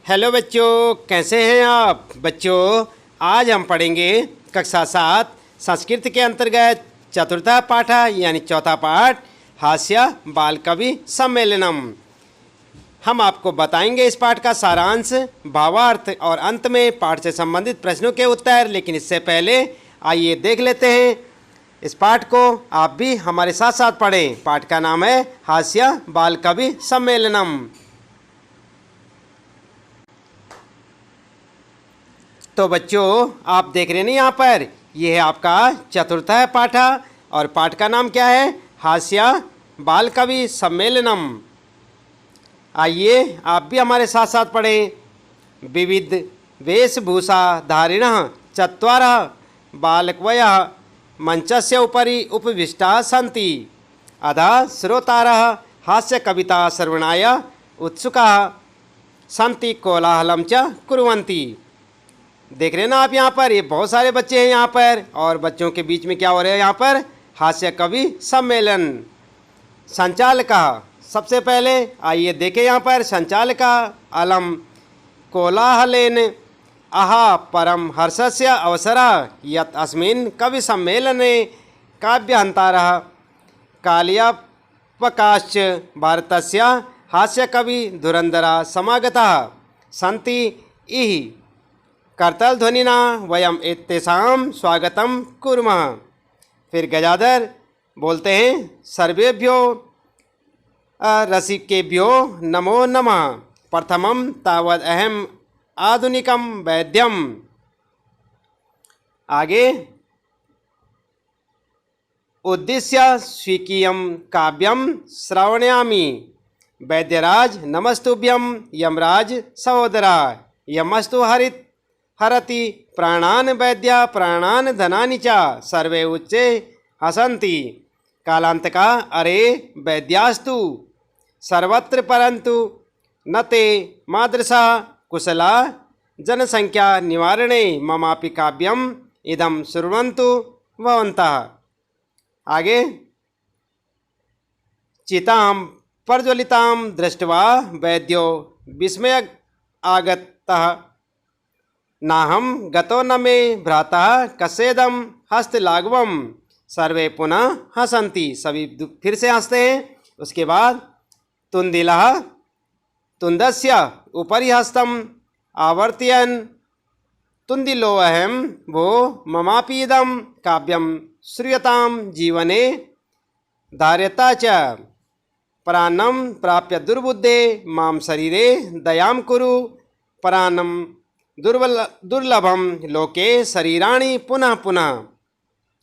Hello बच्चों, कैसे हैं आप बच्चों। आज हम पढ़ेंगे कक्षा 7 संस्कृत के अंतर्गत चतुर्थ पाठ यानी चौथा पाठ हास्य बाल कवि सम्मेलनम। हम आपको बताएंगे इस पाठ का सारांश, भावार्थ और अंत में पाठ से संबंधित प्रश्नों के उत्तर। लेकिन इससे पहले आइए देख लेते हैं इस पाठ को। आप भी हमारे साथ साथ पढ़ें। पाठ का नाम है हास्य बाल कवि सम्मेलनम। तो बच्चों, आप देख रहे हैं यहाँ पर, यह है आपका चतुर्थ पाठ और पाठ का नाम क्या है? हास्य बाल कवि सम्मेलनम। आइए आप भी हमारे साथ साथ पढ़ें। विविध वेशभूषा धारिणः चत्वारः बालकवयः मंचस्य उपरि उपविष्टाः सन्ति। अधः श्रोतारः हास्य कविता श्रवणाय उत्सुकाः सन्ति, कोलाहलं च कुर्वन्ति। देख रहे हैं ना आप यहाँ पर, ये बहुत सारे बच्चे हैं यहाँ पर और बच्चों के बीच में क्या हो रहा है यहाँ पर? हास्य कवि सम्मेलन। संचालक, सबसे पहले आइए देखें यहाँ पर संचालक। अलम कोलाहलेन आहा परम हर्षस्य अवसरः यत् अस्मिन् कवि सम्मेलने काव्यान्तरः काल्यापकाश्च भारतस्य हास्य कवि धुरंधरा समागताः सन्ति। इहि कर्तलध्वनिना वयम एतेषां स्वागतं कुर्मः। फिर गजाधर बोलते हैं, सर्वेभ्यो रसिकेभ्यो नमो नमः। प्रथमं तावद् अहम् आधुनिकं वैद्यम। आगे, उद्दिश्य स्वीकीयं काव्यं श्रावयामि। वैद्यराज नमस्तुभ्यं। यमराज सहोदरा यमस्तु हरति प्राणान् वैद्य प्राणान् धनानि च। सर्वे उच्चे हसन्ति। कालांतका अरे वैद्यास्तु सर्वत्र परन्तु न ते मादृशा कुशला जनसंख्या निवारणे ममापि काव्यम् इदं शृण्वन्तु भवन्तः। आगे, चितां प्रज्वलितां दृष्ट्वा वैद्यो विस्मय आगतः। नाहं गतो न मे भ्राता कस्येदं हस्तलाघवम्। सर्वे पुनः हसन्ति। सभी फिर से हंसते हैं। उसके बाद तुन्दिलः तुन्दस्य उपरि हस्तम् आवर्तयन् तुन्दिलो अहं भो ममापि इदं काव्यं श्रूयतां जीवने धार्यता च। प्राणं प्राप्य दुर्बुद्धे मां शरीरे दयां कुरु। प्राणं दुर्लभम लोके शरीराणि पुनः पुनः।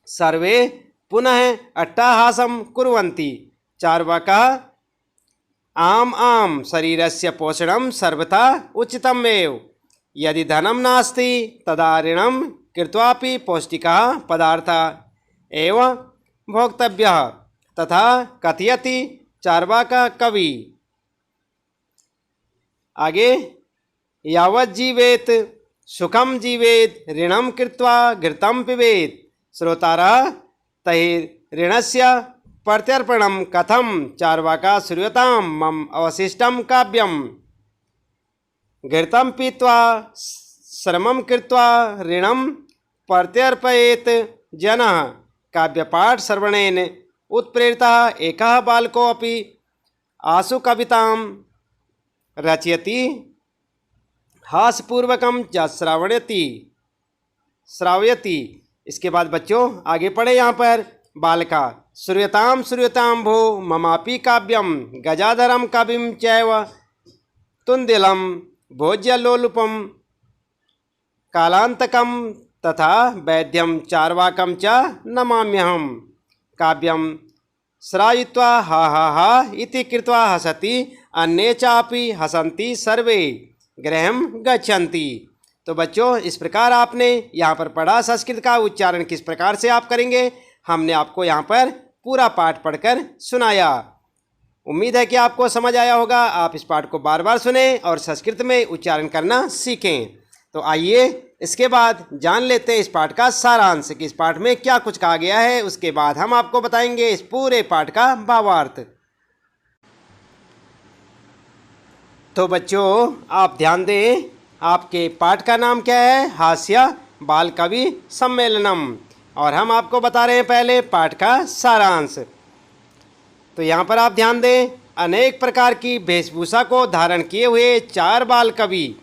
सर्वे पुनः अट्टहासं कुर्वन्ति। चार्वाकः आम आम शरीरस्य पोषणं सर्वथा उचितमेव। यदि धनं नास्ति तदा ऋणं कृत्वापि पौष्टिकः पदार्थः एव भोक्तव्यः। तथा कथयति चार्वाकः कवि। आगे, यावत् जीवेत सुखम जीवेत ऋणम कृत्वा घृतं पिबेत। श्रोतारः तैः ऋणस्य प्रत्यर्पणं कथं। चार्वाका श्रूयतां मम अवशिष्टं काव्यम्। घृतं पीत्वा श्रमं कृत्वा ऋणं प्रत्यर्पयेत जनः। काव्यपाठ श्रवणेन उत्प्रेरितः एकः बालकोऽपि आशु कवितां रचयति हास्यपूर्वकं च श्रावयति। इसके बाद बच्चों आगे पढ़े यहाँ पर। बालका श्रूयतां श्रूयतां भो ममापि काव्यं गजाधरं कविं चैव तुन्दिलं भोज्यलोलुपं कालांतकं तथा वैद्यं चार्वाकं च नमाम्यहम्। काव्यं श्रावयित्वा हा हा हा इति कृत्वा हसति अन्ये चापि हसन्ति सर्वे गृहं गच्छन्ति। तो बच्चों, इस प्रकार आपने यहाँ पर पढ़ा। संस्कृत का उच्चारण किस प्रकार से आप करेंगे, हमने आपको यहाँ पर पूरा पाठ पढ़कर सुनाया। उम्मीद है कि आपको समझ आया होगा। आप इस पाठ को बार बार सुने और संस्कृत में उच्चारण करना सीखें। तो आइए इसके बाद जान लेते हैं इस पाठ का सारांश कि इस पाठ में क्या कुछ कहा गया है। उसके बाद हम आपको बताएंगे इस पूरे पाठ का भावार्थ। तो बच्चों आप ध्यान दें, आपके पाठ का नाम क्या है? हास्य बाल कवि सम्मेलनम। और हम आपको बता रहे हैं पहले पाठ का सारांश। तो यहाँ पर आप ध्यान दें, अनेक प्रकार की वेशभूषा को धारण किए हुए 4 बाल कवि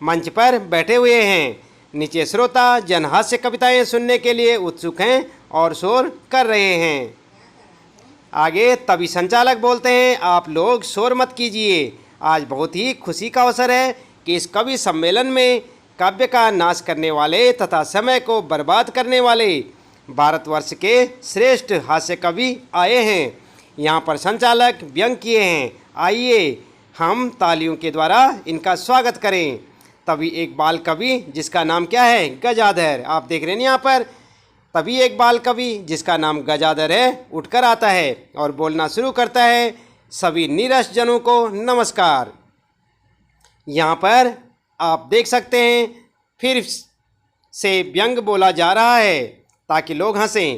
मंच पर बैठे हुए हैं। नीचे श्रोता जनहास्य कविताएं सुनने के लिए उत्सुक हैं और शोर कर रहे हैं। आगे तभी संचालक बोलते हैं, आप लोग शोर मत कीजिए। आज बहुत ही खुशी का अवसर है कि इस कवि सम्मेलन में काव्य का नाश करने वाले तथा समय को बर्बाद करने वाले भारतवर्ष के श्रेष्ठ हास्य कवि आए हैं। यहाँ पर संचालक व्यंग किए हैं। आइए हम तालियों के द्वारा इनका स्वागत करें। तभी एक बाल कवि जिसका नाम क्या है? गजाधर। आप देख रहे हैं यहाँ पर, तभी एक बाल कवि जिसका नाम गजाधर है उठकर आता है और बोलना शुरू करता है, सभी नीरस जनों को नमस्कार। यहाँ पर आप देख सकते हैं फिर से व्यंग बोला जा रहा है ताकि लोग हंसें।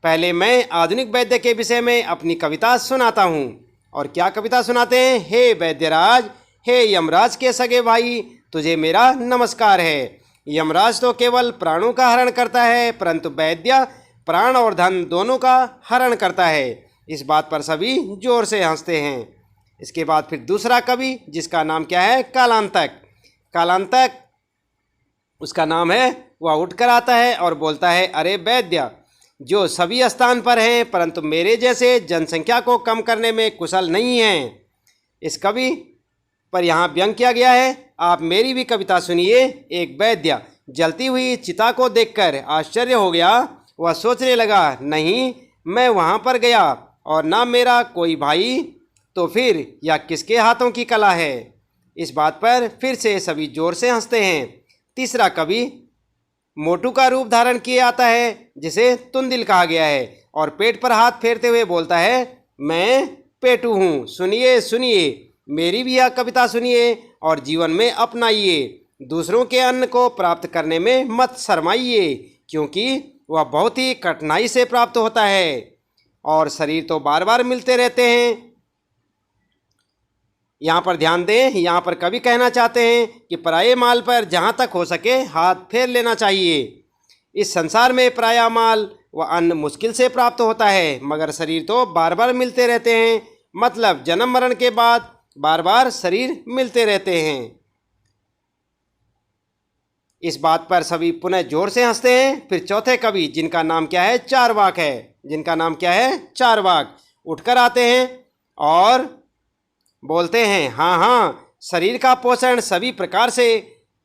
पहले मैं आधुनिक वैद्य के विषय में अपनी कविता सुनाता हूँ। और क्या कविता सुनाते हैं? हे वैद्यराज, हे यमराज के सगे भाई, तुझे मेरा नमस्कार है। यमराज तो केवल प्राणों का हरण करता है, परंतु वैद्य प्राण और धन दोनों का हरण करता है। इस बात पर सभी जोर से हंसते हैं। इसके बाद फिर दूसरा कवि जिसका नाम क्या है? कालांतक। कालांतक उसका नाम है, वह उठकर आता है और बोलता है, अरे वैद्य जो सभी स्थान पर हैं परंतु मेरे जैसे जनसंख्या को कम करने में कुशल नहीं हैं। इस कवि पर यहाँ व्यंग किया गया है। आप मेरी भी कविता सुनिए। एक वैद्य जलती हुई चिता को देखकर आश्चर्य हो गया। वह सोचने लगा, नहीं मैं वहाँ पर गया और ना मेरा कोई भाई, तो फिर यह किसके हाथों की कला है? इस बात पर फिर से सभी जोर से हंसते हैं। तीसरा कवि मोटू का रूप धारण किए आता है जिसे तुंदिल कहा गया है और पेट पर हाथ फेरते हुए बोलता है, मैं पेटू हूँ, सुनिए सुनिए मेरी भी यह कविता सुनिए और जीवन में अपनाइए। दूसरों के अन्न को प्राप्त करने में मत शर्माइए, क्योंकि वह बहुत ही कठिनाई से प्राप्त होता है और शरीर तो बार बार मिलते रहते हैं। यहाँ पर ध्यान दें, यहाँ पर कवि कहना चाहते हैं कि पराये माल पर जहाँ तक हो सके हाथ फेर लेना चाहिए। इस संसार में पराया माल व अन्न मुश्किल से प्राप्त होता है, मगर शरीर तो बार बार मिलते रहते हैं। मतलब जन्म मरण के बाद बार बार शरीर मिलते रहते हैं। इस बात पर सभी पुनः जोर से हंसते हैं। फिर चौथे कवि जिनका नाम क्या है? चारवाक है। जिनका नाम क्या है? चारवाक उठकर आते हैं और बोलते हैं, हाँ हाँ शरीर का पोषण सभी प्रकार से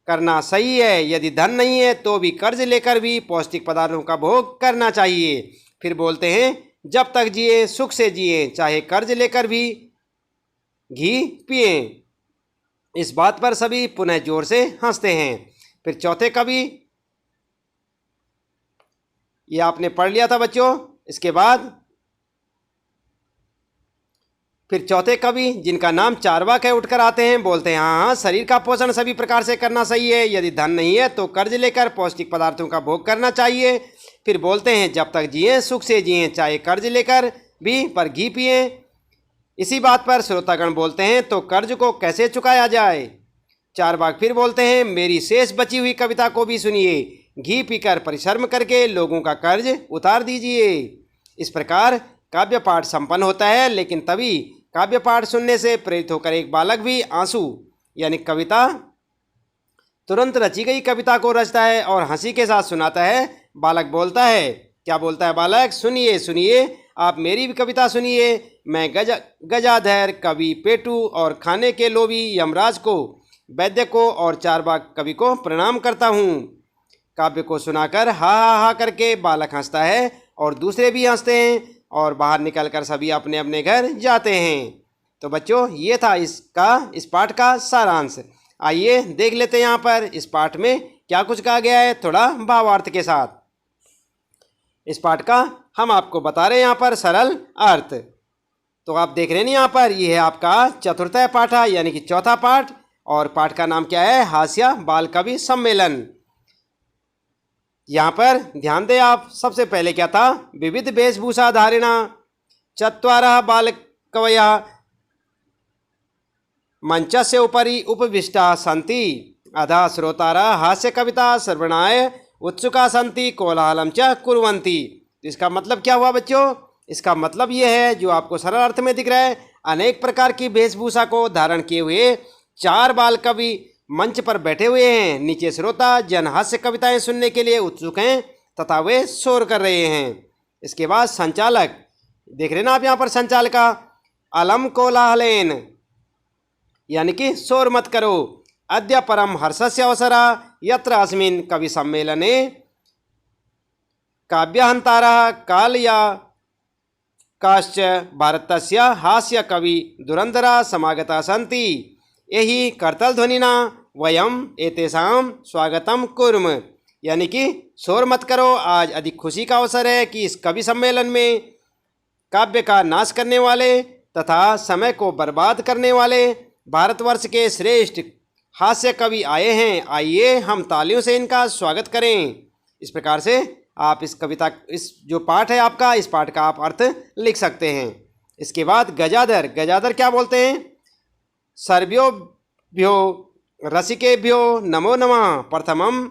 करना सही है। यदि धन नहीं है तो भी कर्ज लेकर भी पौष्टिक पदार्थों का भोग करना चाहिए। फिर बोलते हैं, जब तक जिए सुख से जिए, चाहे कर्ज लेकर भी घी पिए। इस बात पर सभी पुनः जोर से हंसते हैं। फिर चौथे कवि, ये आपने पढ़ लिया था बच्चों। इसके बाद फिर चौथे कवि जिनका नाम चारवाक है उठकर आते हैं, बोलते हैं, हाँ हाँ शरीर का पोषण सभी प्रकार से करना सही है। यदि धन नहीं है तो कर्ज लेकर पौष्टिक पदार्थों का भोग करना चाहिए। फिर बोलते हैं, जब तक जिए सुख से जिए, चाहे कर्ज लेकर भी पर घी पिए। इसी बात पर श्रोतागण बोलते हैं, तो कर्ज को कैसे चुकाया जाए? चारवाक फिर बोलते हैं, मेरी शेष बची हुई कविता को भी सुनिए। घी पीकर परिश्रम करके लोगों का कर्ज उतार दीजिए। इस प्रकार काव्य पाठ संपन्न होता है। लेकिन तभी काव्य पाठ सुनने से प्रेरित होकर एक बालक भी आंसू यानी कविता तुरंत रची गई कविता को रचता है और हंसी के साथ सुनाता है। बालक बोलता है, क्या बोलता है बालक? सुनिए सुनिए आप मेरी भी कविता सुनिए। मैं गजाधर कवि पेटू और खाने के लोभी यमराज को, वैद्य को और चारवाक कवि को प्रणाम करता हूँ। काव्य को सुनाकर हा हा हा करके बालक हंसता है और दूसरे भी हंसते हैं और बाहर निकलकर सभी अपने अपने घर जाते हैं। तो बच्चों ये था इस पाठ का सारांश। आइए देख लेते हैं यहाँ पर इस पाठ में क्या कुछ कहा गया है, थोड़ा भावार्थ के साथ। इस पाठ का हम आपको बता रहे हैं यहाँ पर सरल अर्थ। तो आप देख रहे हैं यहाँ पर, ये है आपका चतुर्थ पाठ यानी कि चौथा पाठ। और पाठ का नाम क्या है? हास्य बाल कवि सम्मेलन। यहाँ पर ध्यान दें आप, सबसे पहले क्या था? विविध वेशभूषा धारिणा चत्वारः बालकवयः मंचस्य उपरि उपविष्टा सन्ति अधः श्रोतारः हास्य कविता श्रवणाय उत्सुका सन्ति कोलाहलं च कुर्वन्ति। इसका मतलब क्या हुआ बच्चों? इसका मतलब ये है, जो आपको सरल अर्थ में दिख रहा है, अनेक प्रकार की वेशभूषा को धारण किए हुए 4 बाल कवि मंच पर बैठे हुए हैं। नीचे श्रोता जन हास्य कविताएं सुनने के लिए उत्सुक हैं तथा वे शोर कर रहे हैं। इसके बाद संचालक, देख रहे ना आप यहाँ पर संचालका, अलम कोलाहलेन, यानी कि शोर मत करो। अद्य परम हर्षस्य अवसरः यत्र अस्मिन् कवि सम्मेलने काव्यहंतारः कालया काश्च भारतस्य हास्य कवि दुरंधरा समागता सन्ति। यही करतलध्वनिना वयम एतेषां स्वागतम कुर्म, यानी कि शोर मत करो, आज अधिक खुशी का अवसर है कि इस कवि सम्मेलन में काव्य का नाश करने वाले तथा समय को बर्बाद करने वाले भारतवर्ष के श्रेष्ठ हास्य कवि आए हैं। आइए हम तालियों से इनका स्वागत करें। इस प्रकार से आप इस कविता, इस जो पाठ है आपका, इस पाठ का आप अर्थ लिख सकते हैं। इसके बाद गजाधर, गजाधर क्या बोलते हैं? सर्वेभ्यो रसिकेभ्यो नमो नमः। प्रथमं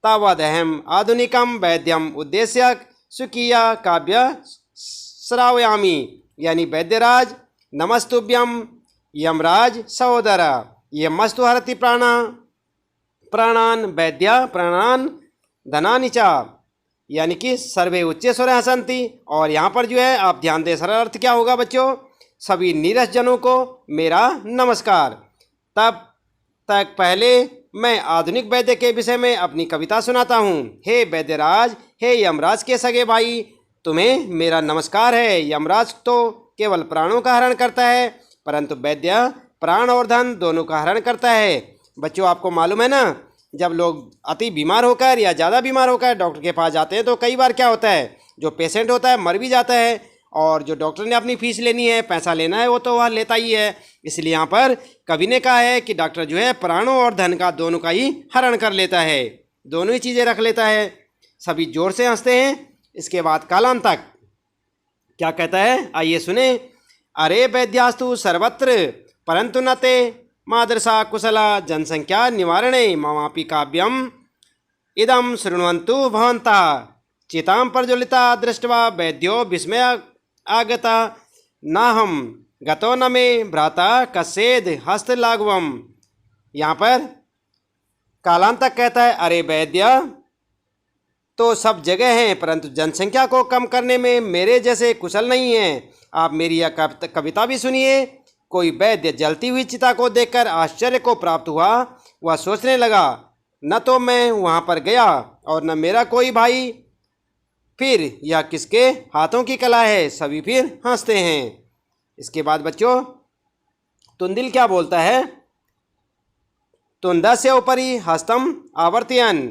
तावदहम आधुनिकं वैद्यम उद्देश्य सुकीय काव्य श्रावयामि, यानी वैद्यराज नमस्तुभ्यम यमराज सहोदर यमस्तु हरति प्राणान वैद्य प्राणान धनानि च, यानी कि सर्वे उच्च स्वर हसंती। और यहाँ पर जो है आप ध्यान दें, सरल अर्थ क्या होगा बच्चों? सभी नीरस जनों को मेरा नमस्कार। तब तक पहले मैं आधुनिक वैद्य के विषय में अपनी कविता सुनाता हूँ। हे वैद्यराज, हे यमराज के सगे भाई, तुम्हें मेरा नमस्कार है। यमराज तो केवल प्राणों का हरण करता है, परंतु वैद्य प्राण और धन दोनों का हरण करता है। बच्चों आपको मालूम है ना, जब लोग अति बीमार होकर या ज़्यादा बीमार होकर डॉक्टर के पास जाते हैं तो कई बार क्या होता है, जो पेशेंट होता है मर भी जाता है, और जो डॉक्टर ने अपनी फीस लेनी है, पैसा लेना है, वो तो वह लेता ही है। इसलिए यहाँ पर कवि ने कहा है कि डॉक्टर जो है प्राणों और धन का दोनों का ही हरण कर लेता है, दोनों ही चीज़ें रख लेता है। सभी जोर से हंसते हैं। इसके बाद कालांतक क्या कहता है, आइए सुने। अरे वैद्यास्तु सर्वत्र परंतु न ते मादृशा कुशला जनसंख्या निवारणे ममापि काव्यम इदं शृण्वन्तु भवन्तः। चितां प्रज्वलिता दृष्ट्वा वैद्यो विस्मय आगता नाहं गतो न मे भ्राता कस्येद हस्तलाघवम। यहाँ पर कालांतक कहता है, अरे वैद्य तो सब जगह हैं, परंतु जनसंख्या को कम करने में मेरे जैसे कुशल नहीं हैं। आप मेरी यह कविता भी सुनिए। कोई वैद्य जलती हुई चिता को देखकर आश्चर्य को प्राप्त हुआ। वह सोचने लगा, न तो मैं वहाँ पर गया और न मेरा कोई भाई, फिर यह किसके हाथों की कला है। सभी फिर हंसते हैं। इसके बाद बच्चों तुंदिल क्या बोलता है, तुंदस्य उपरि हस्तम आवर्तयन्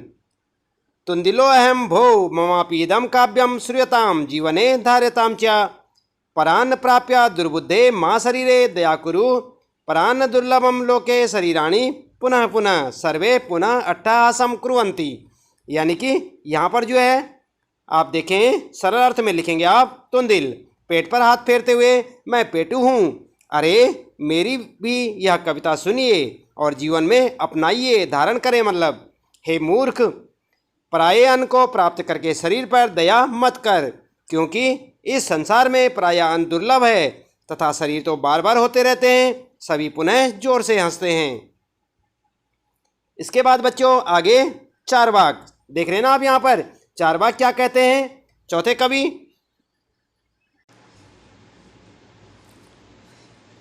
तुंदिलो अहम भो ममापि इदं काव्यम श्रूयताम जीवने धार्यताम च। परान्न प्राप्य दुर्बुद्धे मां शरीरे दया कुरु परान्न दुर्लभम लोके शरीराणि पुनः पुनः सर्वे पुनः अट्टहासम कुर्वन्ति। यानी कि यहाँ पर जो है आप देखें, सरल अर्थ में लिखेंगे आप, तुंदिल पेट पर हाथ फेरते हुए, मैं पेटू हूँ, अरे मेरी भी यह कविता सुनिए और जीवन में अपनाइए, धारण करें। मतलब हे मूर्ख, पराये अन्न को प्राप्त करके शरीर पर दया मत कर, क्योंकि इस संसार में पराया अन्न दुर्लभ है तथा शरीर तो बार बार होते रहते हैं। सभी पुनः जोर से हंसते हैं। इसके बाद बच्चों आगे चारवाक देख रहे हैं ना आप, यहाँ पर चारवाक क्या कहते हैं। चौथे कवि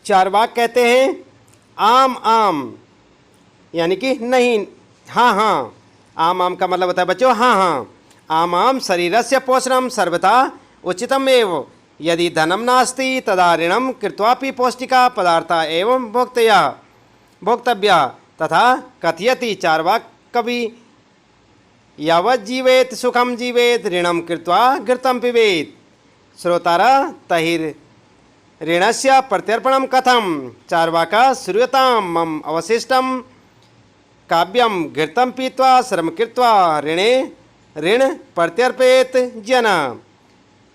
चारवाक कहते हैं, आम आम, यानी कि नहीं, हाँ हाँ। आम आम का मतलब होता है बच्चों हाँ हाँ। आम आम शरीरस्य पोषणम सर्वथा उचितम एव यदि धनम नास्ति तदा ऋणम कृत्वापि पौष्टिका पदार्था एवं भोक्तव्या तथा कथयति चार्वाक कवि यावत् जीवेत सुखम जीवेत ऋणम कृत्वा घृतम पिबेत। श्रोतारा तहिर ऋणस्य प्रत्यर्पणम कथम चार्वाका श्रूयताम मम अवशिष्टम काव्यम घृतम पीत्वा श्रम कृत्वा ऋणे ऋण प्रत्यर्पयेत जन।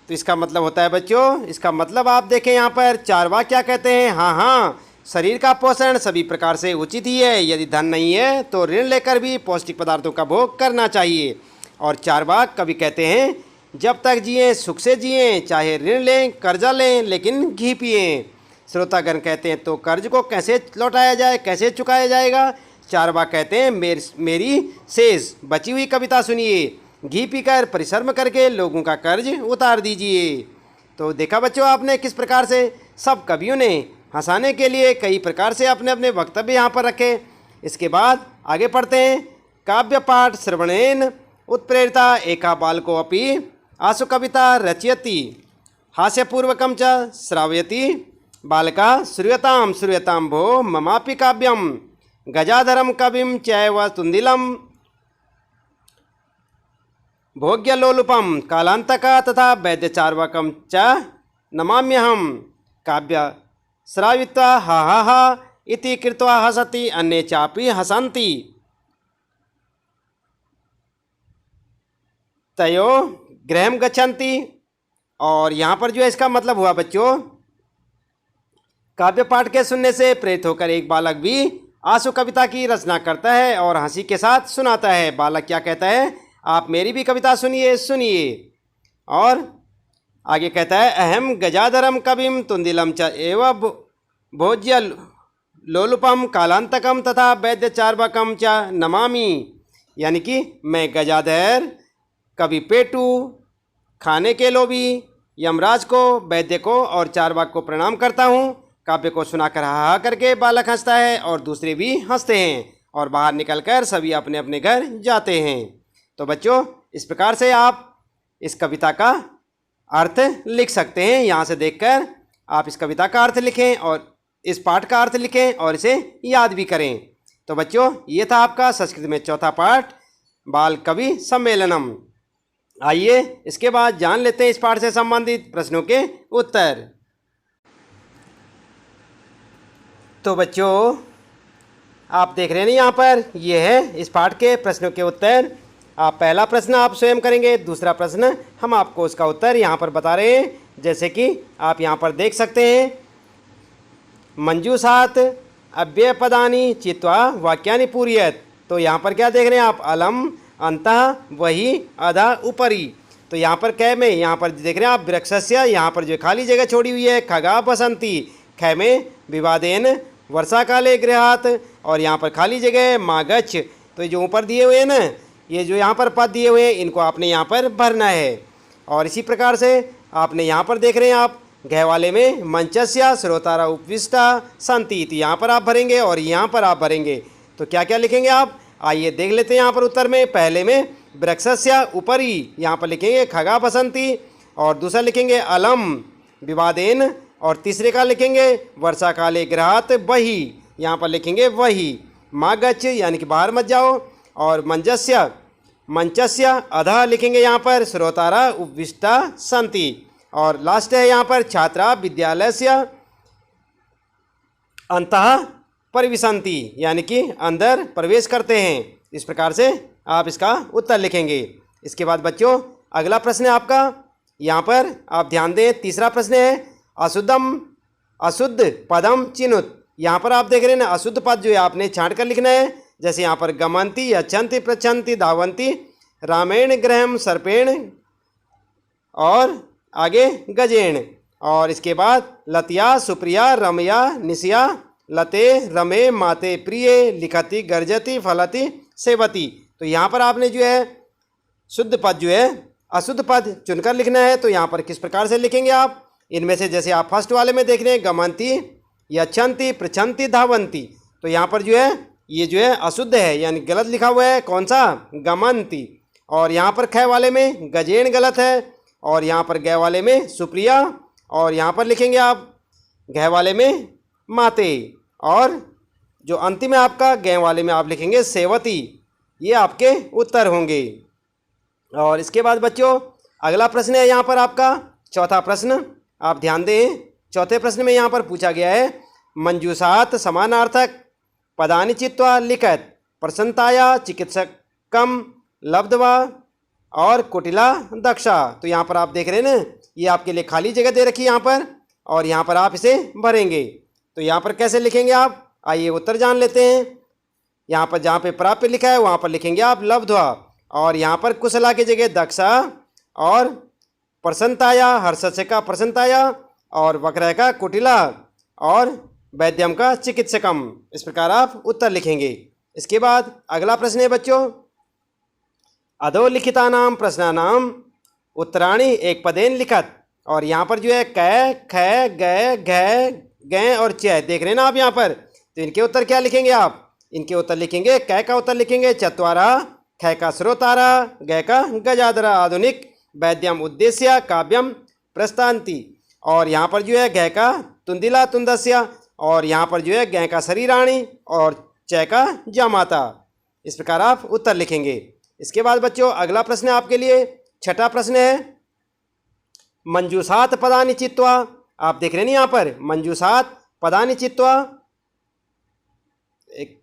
तो इसका मतलब होता है बच्चों, इसका मतलब आप देखें यहाँ पर चारवाक क्या कहते हैं, हाँ हाँ शरीर का पोषण सभी प्रकार से उचित ही है। यदि धन नहीं है तो ऋण लेकर भी पौष्टिक पदार्थों का भोग करना चाहिए। और चारवाक कवि कहते हैं, जब तक जिए सुख से जिए, चाहे ऋण लें कर्जा लें लेकिन घी पिएं। श्रोतागण कहते हैं, तो कर्ज को कैसे लौटाया जाए, कैसे चुकाया जाएगा? चारवाक कहते हैं, मेरी शेष बची हुई कविता सुनिए, घी पीकर परिश्रम करके लोगों का कर्ज उतार दीजिए। तो देखा बच्चों आपने किस प्रकार से सब कवियों ने हंसाने के लिए कई प्रकार से अपने अपने वक्तव्य यहाँ पर रखे। इसके बाद आगे पढ़ते हैं। काव्य पाठ श्रवणेन उत्प्रेरिता एका बालको अपि आशु कविता रचयति हास्यपूर्वकं च श्रावयति बालका श्रूयतां भो ममापि काव्यम गजाधरम कविं चैव तुंदिलं भोग्यलोलुपम कालांतका तथा वैद्यचार्वकं च नमाम्यहं काव्य श्रावित्वा हा हा हा इति कृत्वा हसति अन्ये चापि हसन्ति तयो गृहं गच्छन्ति। और यहाँ पर जो है इसका मतलब हुआ बच्चों, काव्य पाठ के सुनने से प्रेरित होकर एक बालक भी आशु कविता की रचना करता है और हंसी के साथ सुनाता है। बालक क्या कहता है, आप मेरी भी कविता सुनिए सुनिए। और आगे कहता है, अहम गजाधरम कविम तुंदिलम च एव भोज्य लोलुपम कालांतकम तथा वैद्य चार्वकम च नमामि। यानी कि मैं गजाधर कवि पेटू, खाने के लोभी, यमराज को, वैद्य को और चार्वाक को प्रणाम करता हूँ। काव्य को सुनाकर हा करके बालक हंसता है और दूसरे भी हंसते हैं और बाहर निकलकर सभी अपने अपने घर जाते हैं। तो बच्चों इस प्रकार से आप इस कविता का अर्थ लिख सकते हैं। यहाँ से देखकर आप इस कविता का अर्थ लिखें और इस पाठ का अर्थ लिखें और इसे याद भी करें। तो बच्चों ये था आपका संस्कृत में चौथा पाठ बाल कवि सम्मेलनम। आइए इसके बाद जान लेते हैं इस पाठ से संबंधित प्रश्नों के उत्तर। तो बच्चों आप देख रहे हैं यहाँ पर ये है इस पाठ के प्रश्नों के उत्तर। आप पहला प्रश्न आप स्वयं करेंगे, दूसरा प्रश्न हम आपको उसका उत्तर यहाँ पर बता रहे हैं। जैसे कि आप यहाँ पर देख सकते हैं, मंजूषात अव्ययपदानि चित्वा वाक्यानि पूरयत। तो यहाँ पर क्या देख रहे हैं आप, अलम अंतः वही अधा ऊपरी। तो यहाँ पर कै में यहाँ पर देख रहे हैं आप वृक्षस्य, यहाँ पर जो खाली जगह छोड़ी हुई है, खगा बसंती, ख में विवादेन वर्षा काले गृहात, और यहाँ पर खाली जगह है मागच। तो जो ऊपर दिए हुए हैं ना, ये जो यहाँ पर पद दिए हुए हैं इनको आपने यहाँ पर भरना है। और इसी प्रकार से आपने यहाँ पर देख रहे हैं आप घय वाले में मंचस्य श्रोतारा उपविष्टा संति, तो यहाँ पर आप भरेंगे और यहाँ पर आप भरेंगे। तो क्या क्या लिखेंगे आप, आइए देख लेते हैं यहाँ पर उत्तर में। पहले में वृक्षस्य ऊपरी, यहाँ पर लिखेंगे खगा बसंती, और दूसरा लिखेंगे अलम विवादेन, और तीसरे का लिखेंगे वर्षा काले ग्रहात वही, यहाँ पर लिखेंगे वही। मागच यानी कि बाहर मत जाओ, और मंचस्य अधा लिखेंगे यहाँ पर श्रोतारा उपविष्टा संति, और लास्ट है यहाँ पर छात्रा विद्यालयस्य अंतः परिविशन्ति, यानी कि अंदर प्रवेश करते हैं। इस प्रकार से आप इसका उत्तर लिखेंगे। इसके बाद बच्चों अगला प्रश्न है आपका, यहाँ पर आप ध्यान दें। तीसरा प्रश्न है अशुद्ध पदम चिनुत। यहाँ पर आप देख रहे हैं ना, अशुद्ध पद जो है आपने छांट कर लिखना है। जैसे यहाँ पर गमंती, यच्छन्ति, पृच्छन्ति, धावन्ति, रामेण ग्रहम सर्पेण, और आगे गजेण। और इसके बाद लतिया सुप्रिया रमया निशिया लते रमे माते प्रिय लिखति गर्जति फलति सेवती। तो यहाँ पर आपने जो है शुद्ध पद जो है अशुद्ध पद चुनकर लिखना है। तो यहाँ पर किस प्रकार से लिखेंगे आप, इनमें से जैसे आप फर्स्ट वाले में देख रहे हैं गमंती, यच्छन्ति, पृच्छन्ति, धावन्ति। तो यहाँ पर जो है ये जो है अशुद्ध है, यानी गलत लिखा हुआ है। कौन सा, गमंती। और यहाँ पर ख वाले में गजेण गलत है, और यहाँ पर ग वाले में सुप्रिया, और यहाँ पर लिखेंगे आप घ वाले में माते, और जो अंतिम है आपका ग वाले में आप लिखेंगे सेवती। ये आपके उत्तर होंगे। और इसके बाद बच्चों अगला प्रश्न है यहाँ पर आपका चौथा प्रश्न। आप ध्यान दें, चौथे प्रश्न में यहाँ पर पूछा गया है मंजूषात समानार्थक पदानि चित्वा लिखत प्रसन्नताया चिकित्सकम लब्धवा और कुटिला दक्षा। तो यहाँ पर आप देख रहे हैं ना, ये आपके लिए खाली जगह दे रखी है यहाँ पर, और यहाँ पर आप इसे भरेंगे। तो यहाँ पर कैसे लिखेंगे आप, आइए उत्तर जान लेते हैं। यहाँ पर जहाँ पे प्राप्य लिखा है वहाँ पर लिखेंगे आप लब्ध्वा, और यहाँ पर कुशला की जगह दक्षा, और प्रसन्नताया हर्षस्य का प्रसन्नताया, और वक्रय का कुटिला, और वैद्यम का चिकित्सकम। इस प्रकार आप उत्तर लिखेंगे। इसके बाद अगला प्रश्न है बच्चों, अधोलिखितानां प्रश्नानां उत्तराणि एक पदेन लिखत। और यहाँ पर जो है कै, ख, गै, घै, गै और च देख रहे हैं ना आप यहाँ पर, तो इनके उत्तर क्या लिखेंगे आप, इनके उत्तर लिखेंगे कै का उत्तर लिखेंगे चत्वारा, ख का श्रोतारा, गै का गजाधरा आधुनिक, वैद्यम उद्देश्य काव्यम प्रस्तांति। और यहाँ पर जो है गै का तुंदिला तुंदस्य, और यहाँ पर जो है गै का शरीराणी, और च का जामाता। इस प्रकार आप उत्तर लिखेंगे। इसके बाद बच्चों अगला प्रश्न है आपके लिए, छठा प्रश्न है, मंजूषात पदानि चित्वा। आप देख रहे हैं यहाँ पर मंजूषात पदानि चित्वा, एक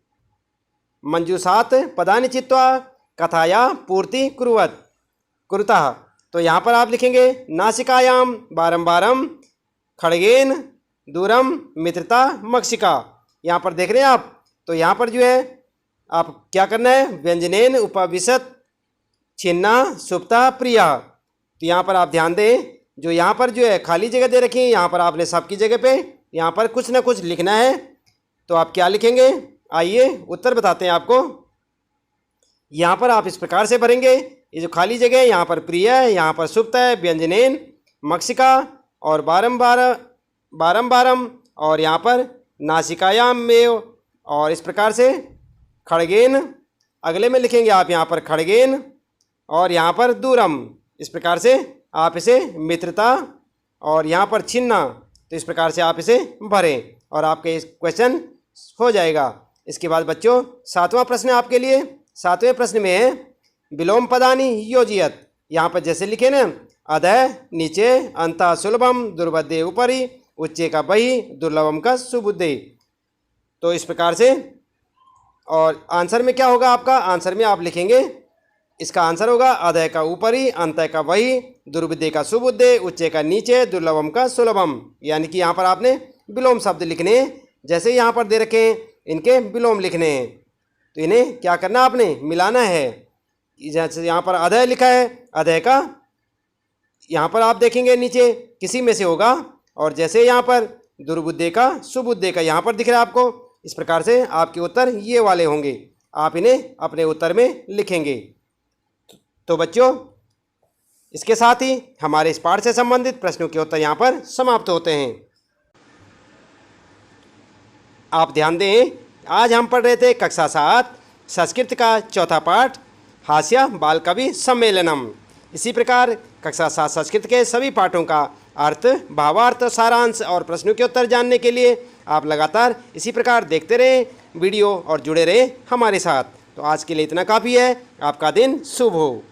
मंजूषात पदानि चित्वा कथाया पूर्ति कुरुतः। तो यहाँ पर आप लिखेंगे नासिकायाम बारंबारम खड़गेन दूरम मित्रता मक्षिका। यहाँ पर देख रहे हैं आप, तो यहाँ पर जो है आप क्या करना है, व्यंजनेन उपविशत छिन्ना सुप्ता प्रिया। तो यहाँ पर आप ध्यान दें, जो यहाँ पर जो है खाली जगह दे रखी है, यहाँ पर आपने सबकी जगह पे यहाँ पर कुछ ना कुछ लिखना है। तो आप क्या लिखेंगे, आइए उत्तर बताते हैं आपको। यहाँ पर आप इस प्रकार से भरेंगे, ये जो खाली जगह है यहाँ पर प्रिय है, यहाँ पर सुप्त है, व्यंजनेन मक्षिका, और बारम, और यहाँ पर नासिकायाम में, और इस प्रकार से खड़गेन, अगले में लिखेंगे आप यहाँ पर खड़गेन, और यहाँ पर दूरम। इस प्रकार से आप इसे मित्रता, और यहाँ पर छिन्ना। तो इस प्रकार से आप इसे भरें और आपके इस क्वेश्चन हो जाएगा। इसके बाद बच्चों सातवां प्रश्न आपके लिए, सातवें प्रश्न में है विलोम पदानि योजियत। यहाँ पर जैसे लिखे ना, अधः नीचे, अंतः सुलभम दुर्बद्धे ऊपरी, उच्चे का बही, दुर्लभम का सुबुद्धे। तो इस प्रकार से, और आंसर में क्या होगा आपका, आंसर में आप लिखेंगे, इसका आंसर होगा अधः का ऊपरी, अंतः का बही, दुर्बुद्धे का सुबुद्धे, उच्चे का नीचे, दुर्लभम का सुलभम। यानी कि यहाँ पर आपने विलोम शब्द लिखने हैं, जैसे यहाँ पर दे रखे हैं इनके विलोम लिखने हैं। तो इन्हें क्या करना, आपने मिलाना है। जैसे यहाँ पर अधः लिखा है, अधः का यहाँ पर आप देखेंगे नीचे किसी में से होगा, और जैसे यहाँ पर दुर्बुद्धे का सुबुद्धे का यहाँ पर दिख रहा है आपको, इस प्रकार से आपके उत्तर ये वाले होंगे। आप इन्हें अपने उत्तर में लिखेंगे। तो बच्चों इसके साथ ही हमारे इस पाठ से संबंधित प्रश्नों के उत्तर यहाँ पर समाप्त होते हैं। आप ध्यान दें, आज हम पढ़ रहे थे कक्षा 7 संस्कृत का चौथा पाठ हास्य बाल कवि सम्मेलनम। इसी प्रकार कक्षा 7 संस्कृत के सभी पाठों का अर्थ, भावार्थ, सारांश और प्रश्नों के उत्तर जानने के लिए आप लगातार इसी प्रकार देखते रहें वीडियो और जुड़े रहें हमारे साथ। तो आज के लिए इतना काफ़ी है। आपका दिन शुभ हो।